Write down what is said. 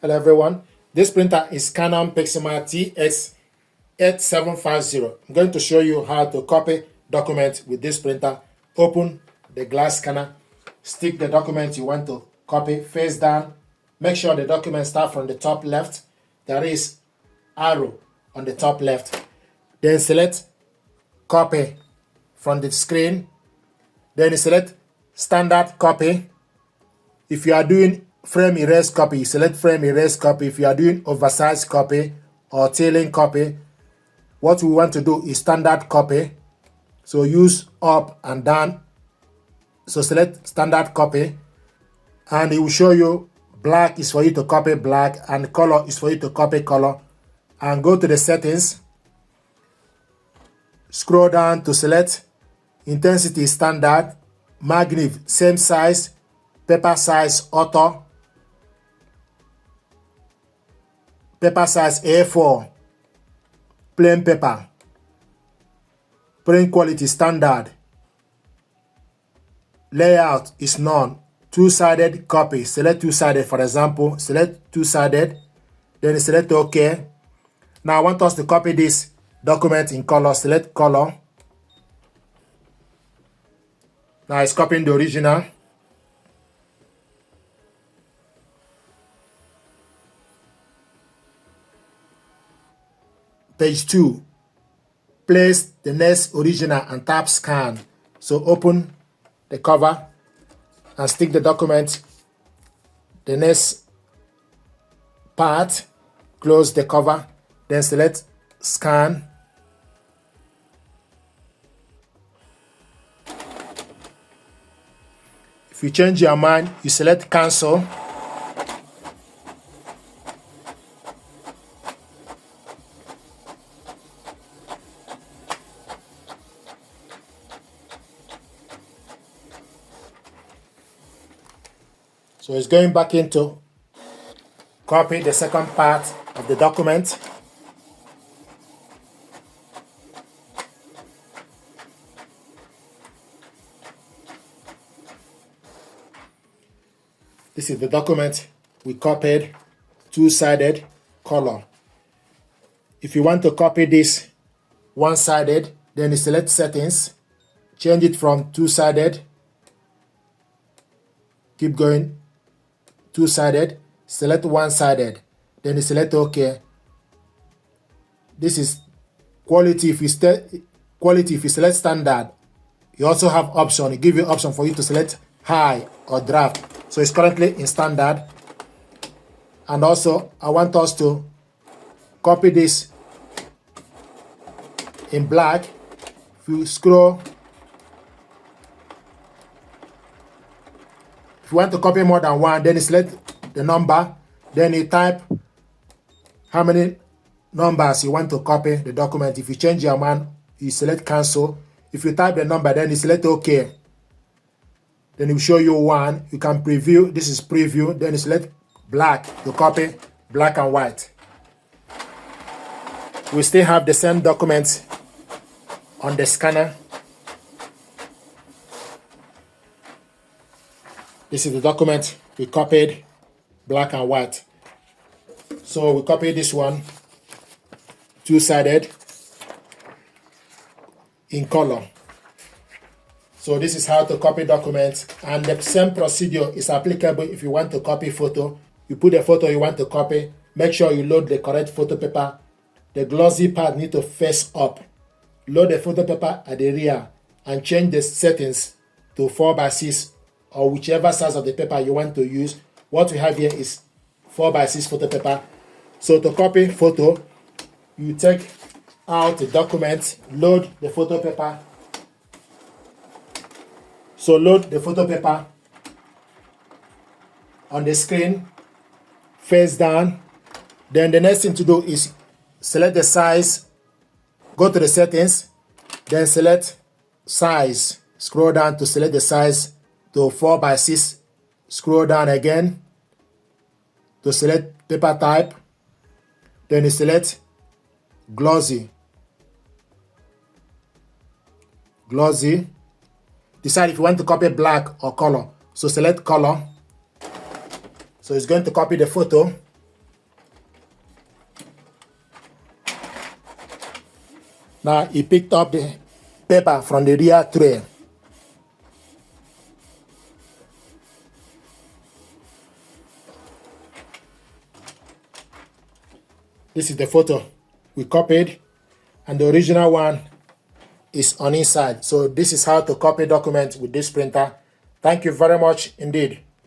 Hello everyone, this printer is Canon TS8750. I'm going to show you how to copy documents with this printer. Open the glass scanner, stick the document you want to copy face down. Make sure the document starts from the top left. There is arrow on the top left. Then select copy from the screen. Then select standard copy. If you are doing frame erase copy, select frame erase copy. If you are doing oversized copy or tailing copy, what we want to do is standard copy. So use up and down. So select standard copy, and it will show you black is for you to copy black and color is for you to copy color. And go to the settings, scroll down to select intensity standard, magnif same size, paper size auto, paper size A4, plain paper, print quality standard, layout is none, two-sided copy, select two-sided for example, select two-sided, then select OK. Now I want us to copy this document in color, select color. Now it's copying the original. Page 2, place the next original and tap scan. So open the cover and stick the document, the next part, close the cover, then select scan. If you change your mind, you select cancel. So it's going back into copy the second part of the document. This is the document we copied, two-sided color. If you want to copy this one-sided, then you select settings, change it from two-sided, keep going, two-sided, select one-sided, then you select OK. This is quality. If you select standard, you also have option. It gives you option for you to select high or draft. So it's currently in standard. And also I want us to copy this in black. If you scroll, if you want to copy more than one, then you select the number, then you type how many numbers you want to copy the document. If you change your mind, you select cancel. If you type the number, then you select OK. Then it will show you one. You can preview. This is preview. Then you select black to copy black and white. We still have the same document on the scanner. This is the document we copied, black and white. So we copy this one, two-sided, in color. So this is how to copy documents, and the same procedure is applicable if you want to copy photo. You put the photo you want to copy, make sure you load the correct photo paper. The glossy part need to face up. Load the photo paper at the rear and change the settings to 4x6 or whichever size of the paper you want to use. What we have here is 4x6 photo paper. So to copy photo, you take out the document, load the photo paper. So load the photo paper on the screen, face down. Then the next thing to do is select the size, go to the settings, then select size. Scroll down to select the size to 4x6. Scroll down again to select paper type. Then you select glossy. Glossy. Decide if you want to copy black or color. So select color. So it's going to copy the photo. Now he picked up the paper from the rear tray. This is the photo we copied, and the original one is on inside. So this is how to copy documents with this printer. Thank you very much indeed.